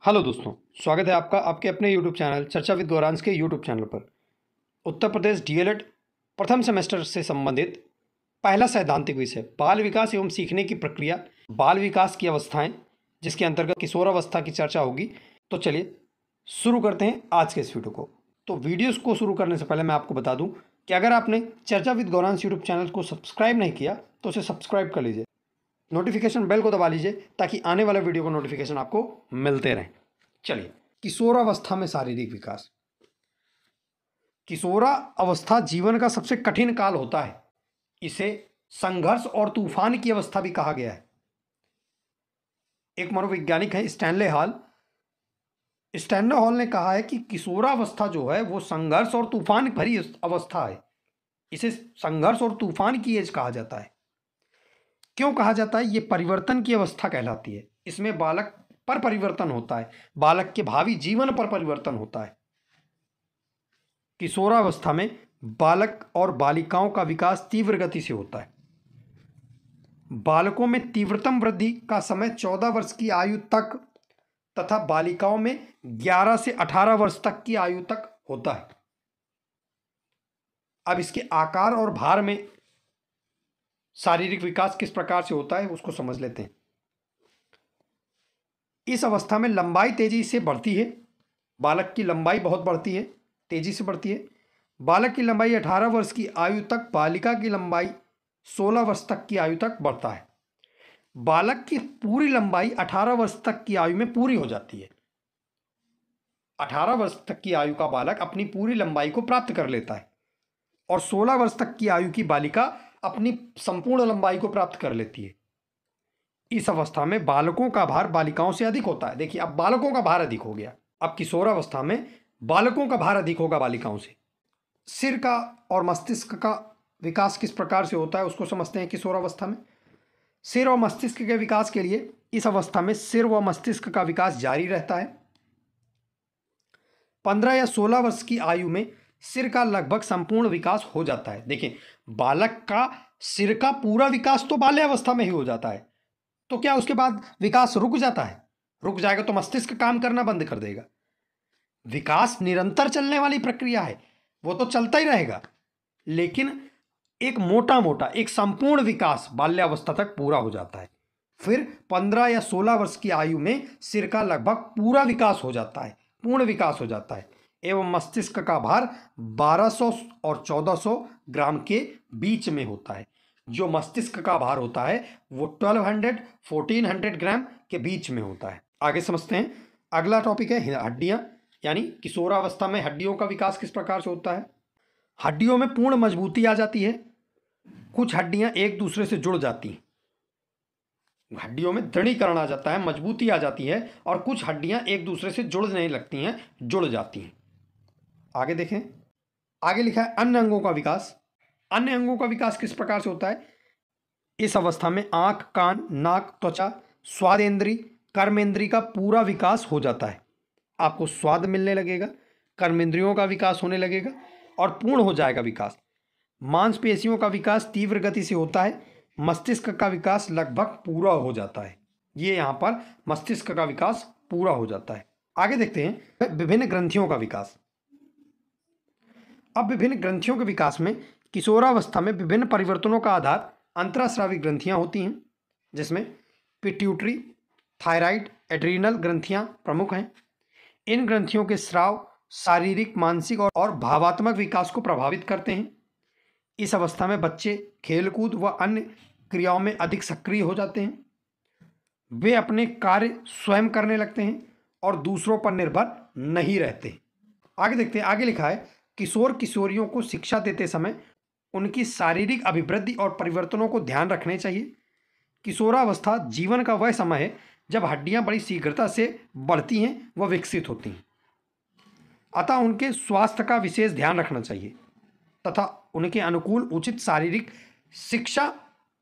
Hello दोस्तों, स्वागत है आपका आपके अपने यूट्यूब चैनल चर्चा विद गौरांश के यूट्यूब चैनल पर। उत्तर प्रदेश डीएलएड प्रथम सेमेस्टर से संबंधित पहला सैद्धांतिक विषय बाल विकास एवं सीखने की प्रक्रिया, बाल विकास की अवस्थाएं, जिसके अंतर्गत किशोरावस्था की चर्चा होगी। तो चलिए शुरू करते हैं आज के इस वीडियो को। तो वीडियोस को शुरू करने से पहले मैं आपको बता दूं कि अगर आपने चर्चा विद गौरांश यूट्यूब चैनल को सब्सक्राइब नहीं किया तो उसे सब्सक्राइब कर लीजिए, नोटिफिकेशन बेल को दबा लीजिए ताकि आने वाले वीडियो को नोटिफिकेशन आपको मिलते रहें। चलिए, किशोरावस्था में शारीरिक विकास। किशोरावस्था जीवन का सबसे कठिन काल होता है। इसे संघर्ष और तूफान की अवस्था भी कहा गया है। एक मनोवैज्ञानिक है स्टैनले हॉल ने कहा है कि किशोरावस्था जो है वो संघर्ष और तूफान भरी अवस्था है। इसे संघर्ष और तूफान की एज कहा जाता है। क्यों कहा जाता है? ये परिवर्तन की अवस्था कहलाती है। इसमें बालक पर परिवर्तन होता है, बालक के भावी जीवन पर परिवर्तन होता है। किशोरावस्था में बालक और बालिकाओं का विकास तीव्र गति से होता है। बालकों में तीव्रतम वृद्धि का समय 14 वर्ष की आयु तक तथा बालिकाओं में 11 से 18 वर्ष तक की आयु तक होता है। अब इसके आकार और भार में शारीरिक विकास किस प्रकार से होता है उसको समझ लेते हैं। इस अवस्था में लंबाई तेजी से बढ़ती है। बालक की लंबाई बहुत बढ़ती है, तेजी से बढ़ती है। बालक की लंबाई 18 वर्ष की आयु तक, बालिका की लंबाई 16 वर्ष तक की आयु तक बढ़ता है। बालक की पूरी लंबाई 18 वर्ष तक की आयु में पूरी हो जाती है। 18 वर्ष तक की आयु का बालक अपनी पूरी लंबाई को प्राप्त कर लेता है और 16 वर्ष तक की आयु की बालिका अपनी संपूर्ण लंबाई को प्राप्त कर लेती है। इस अवस्था में बालकों का भार बालिकाओं से अधिक होता है। देखिए, अब बालकों का भार अधिक हो गया। अब किशोरावस्था में बालकों का भार अधिक होगा बालिकाओं से। सिर का और मस्तिष्क का विकास किस प्रकार से होता है उसको समझते हैं। किशोरावस्था में सिर और मस्तिष्क के विकास के लिए इस अवस्था में सिर व मस्तिष्क का विकास जारी रहता है। 15 या 16 वर्ष की आयु में सिर का लगभग संपूर्ण विकास हो जाता है। देखिए, बालक का सिर का पूरा विकास तो बाल्यावस्था में ही हो जाता है। तो क्या उसके बाद विकास रुक जाता है? रुक जाएगा तो मस्तिष्क काम करना बंद कर देगा। विकास निरंतर चलने वाली प्रक्रिया है, वो तो चलता ही रहेगा, लेकिन एक मोटा मोटा एक संपूर्ण विकास बाल्यावस्था तक पूरा हो जाता है। फिर 15 या 16 वर्ष की आयु में सिर का लगभग पूरा विकास हो जाता है, पूर्ण विकास हो जाता है एवं मस्तिष्क का भार 1200 और 1400 ग्राम के बीच में होता है। जो मस्तिष्क का भार होता है वो 1200-1400 ग्राम के बीच में होता है। आगे समझते हैं। अगला टॉपिक है हड्डियां, यानी किशोरावस्था में हड्डियों का विकास किस प्रकार से होता है। हड्डियों में पूर्ण मजबूती आ जाती है। कुछ हड्डियां एक दूसरे से जुड़ जाती हैं, हड्डियों में दृढ़ीकरण आ जाता है, मजबूती आ जाती है, और कुछ हड्डियां एक दूसरे से जुड़ने लगती हैं, जुड़ जाती हैं। आगे देखें। आगे लिखा है अन्य अंगों का विकास। अन्य अंगों का विकास किस प्रकार से होता है? इस अवस्था में आंख, कान, नाक, त्वचा, स्वादेंद्री, कर्मेंद्री का पूरा विकास हो जाता है। आपको स्वाद मिलने लगेगा, कर्मेंद्रियों का विकास होने लगेगा और पूर्ण हो जाएगा विकास। मांसपेशियों का विकास तीव्र गति से होता है। मस्तिष्क का विकास लगभग पूरा हो जाता है। ये यहाँ पर मस्तिष्क का विकास पूरा हो जाता है। आगे देखते हैं विभिन्न ग्रंथियों का विकास। अब विभिन्न ग्रंथियों के विकास में किशोरावस्था में विभिन्न परिवर्तनों का आधार अंतरास्रावी ग्रंथियां होती हैं, जिसमें पिट्यूटरी, थायराइड, एड्रीनल ग्रंथियां प्रमुख हैं। इन ग्रंथियों के स्राव शारीरिक, मानसिक और भावात्मक विकास को प्रभावित करते हैं। इस अवस्था में बच्चे खेलकूद व अन्य क्रियाओं में अधिक सक्रिय हो जाते हैं। वे अपने कार्य स्वयं करने लगते हैं और दूसरों पर निर्भर नहीं रहते। आगे देखते हैं। आगे लिखा है किशोर किशोरियों को शिक्षा देते समय उनकी शारीरिक अभिवृद्धि और परिवर्तनों को ध्यान रखने चाहिए। किशोरावस्था जीवन का वह समय है जब हड्डियां बड़ी शीघ्रता से बढ़ती हैं व विकसित होती हैं। अतः उनके स्वास्थ्य का विशेष ध्यान रखना चाहिए तथा उनके अनुकूल उचित शारीरिक शिक्षा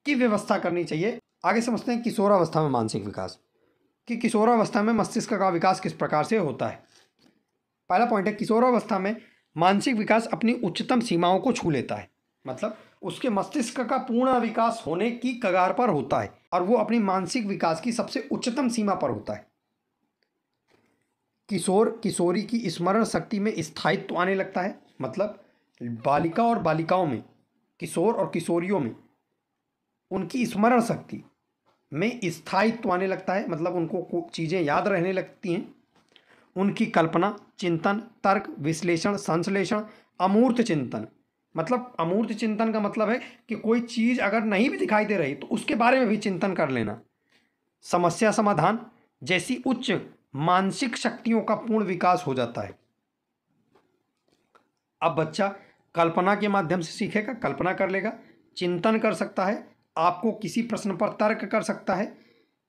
की व्यवस्था करनी चाहिए। आगे समझते हैं किशोरावस्था में मानसिक विकास, कि किशोरावस्था में मस्तिष्क का विकास किस प्रकार से होता है। पहला पॉइंट है, किशोरावस्था में मानसिक विकास अपनी उच्चतम सीमाओं को छू लेता है। मतलब उसके मस्तिष्क का पूर्ण विकास होने की कगार पर होता है और वो अपनी मानसिक विकास की सबसे उच्चतम सीमा पर होता है। किशोर किशोरी की स्मरण शक्ति में स्थायित्व आने लगता है। मतलब बालिका और बालिकाओं में, किशोर और किशोरियों में उनकी स्मरण शक्ति में स्थायित्व आने लगता है। मतलब उनको चीज़ें याद रहने लगती हैं। उनकी कल्पना, चिंतन, तर्क, विश्लेषण, संश्लेषण, अमूर्त चिंतन। मतलब अमूर्त चिंतन का मतलब है कि कोई चीज़ अगर नहीं भी दिखाई दे रही तो उसके बारे में भी चिंतन कर लेना। समस्या समाधान जैसी उच्च मानसिक शक्तियों का पूर्ण विकास हो जाता है। अब बच्चा कल्पना के माध्यम से सीखेगा, कल्पना कर लेगा, चिंतन कर सकता है, आपको किसी प्रश्न पर तर्क कर सकता है,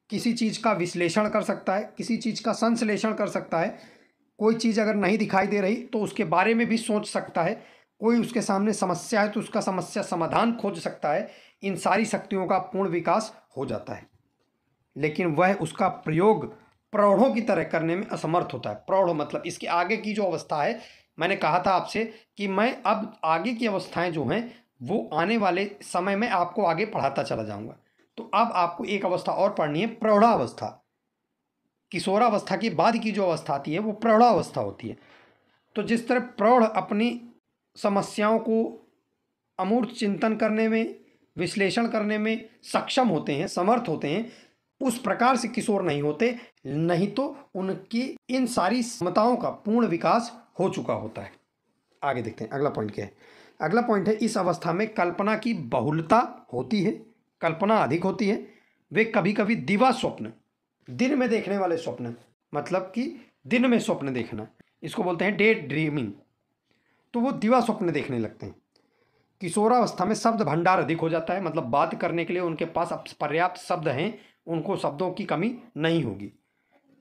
किसी चीज़ का विश्लेषण कर सकता है, किसी चीज़ का संश्लेषण कर सकता है। कोई चीज़ अगर नहीं दिखाई दे रही तो उसके बारे में भी सोच सकता है। कोई उसके सामने समस्या है तो उसका समस्या समाधान खोज सकता है। इन सारी शक्तियों का पूर्ण विकास हो जाता है, लेकिन वह उसका प्रयोग प्रौढ़ों की तरह करने में असमर्थ होता है। प्रौढ़ मतलब इसके आगे की जो अवस्था है, मैंने कहा था आपसे कि मैं अब आगे की अवस्थाएं जो हैं वो आने वाले समय में आपको आगे पढ़ाता चला जाऊंगा। तो अब आपको एक अवस्था और पढ़नी है, प्रौढ़ावस्था। किशोरावस्था के बाद की जो अवस्था आती है वो प्रौढ़ावस्था होती है। तो जिस तरह प्रौढ़ अपनी समस्याओं को अमूर्त चिंतन करने में, विश्लेषण करने में सक्षम होते हैं, समर्थ होते हैं, उस प्रकार से किशोर नहीं होते, नहीं तो उनकी इन सारी क्षमताओं का पूर्ण विकास हो चुका होता है। आगे देखते हैं अगला पॉइंट क्या है। अगला पॉइंट है, इस अवस्था में कल्पना की बहुलता होती है, कल्पना अधिक होती है। वे कभी कभी दिवा स्वप्न, दिन में देखने वाले स्वप्न, मतलब कि दिन में स्वप्न देखना, इसको बोलते हैं डे ड्रीमिंग। तो वो दिवा स्वप्न देखने लगते हैं। किशोरावस्था में शब्द भंडार अधिक हो जाता है। मतलब बात करने के लिए उनके पास पर्याप्त शब्द हैं, उनको शब्दों की कमी नहीं होगी।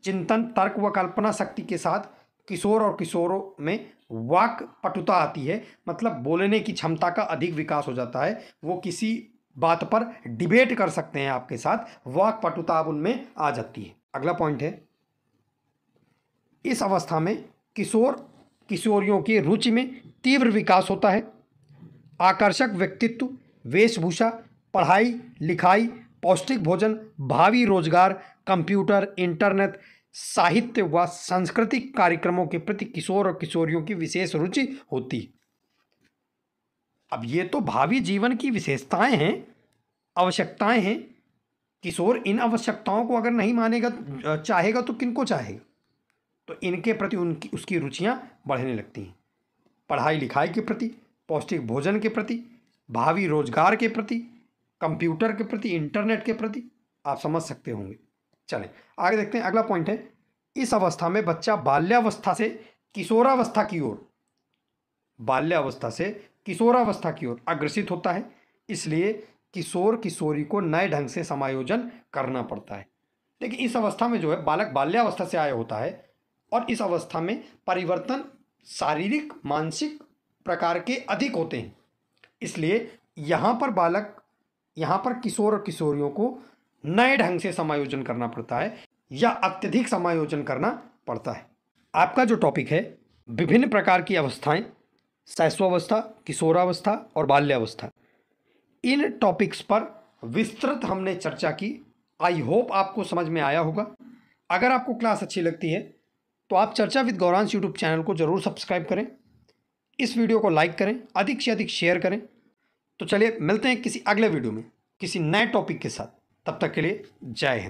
चिंतन, तर्क व कल्पना शक्ति के साथ किशोर और किशोरों में वाक पटुता आती है। मतलब बोलने की क्षमता का अधिक विकास हो जाता है। वो किसी बात पर डिबेट कर सकते हैं आपके साथ, वाक पटुता अब उनमें आ जाती है। अगला पॉइंट है, इस अवस्था में किशोर किशोरियों की रुचि में तीव्र विकास होता है। आकर्षक व्यक्तित्व, वेशभूषा, पढ़ाई लिखाई, पौष्टिक भोजन, भावी रोजगार, कंप्यूटर, इंटरनेट, साहित्य व सांस्कृतिक कार्यक्रमों के प्रति किशोर और किशोरियों की विशेष रुचि होती है। अब ये तो भावी जीवन की विशेषताएं हैं, आवश्यकताएं हैं। किशोर इन आवश्यकताओं को अगर नहीं मानेगा, चाहेगा तो किनको चाहेगा? तो इनके प्रति उनकी उसकी रुचियां बढ़ने लगती हैं। पढ़ाई लिखाई के प्रति, पौष्टिक भोजन के प्रति, भावी रोजगार के प्रति, कंप्यूटर के प्रति, इंटरनेट के प्रति, आप समझ सकते होंगे। चलें आगे देखते हैं। अगला पॉइंट है, इस अवस्था में बच्चा बाल्यावस्था से किशोरावस्था की ओर, बाल्यावस्था से किशोरावस्था की ओर अग्रसित होता है। इसलिए किशोर किशोरी को नए ढंग से समायोजन करना पड़ता है। देखिए इस अवस्था में जो है बालक बाल्यावस्था से आया होता है और इस अवस्था में परिवर्तन शारीरिक मानसिक प्रकार के अधिक होते हैं। इसलिए यहाँ पर किशोर और किशोरियों को नए ढंग से समायोजन करना पड़ता है या अत्यधिक समायोजन करना पड़ता है। आपका जो टॉपिक है, विभिन्न प्रकार की अवस्थाएं, शैशवावस्था, किशोरावस्था और बाल्यावस्था, इन टॉपिक्स पर विस्तृत हमने चर्चा की। आई होप आपको समझ में आया होगा। अगर आपको क्लास अच्छी लगती है तो आप चर्चा विद गौरांश यूट्यूब चैनल को जरूर सब्सक्राइब करें, इस वीडियो को लाइक करें, अधिक से अधिक शेयर करें। तो चलिए मिलते हैं किसी अगले वीडियो में किसी नए टॉपिक के साथ। तब तक के लिए जय हिंद।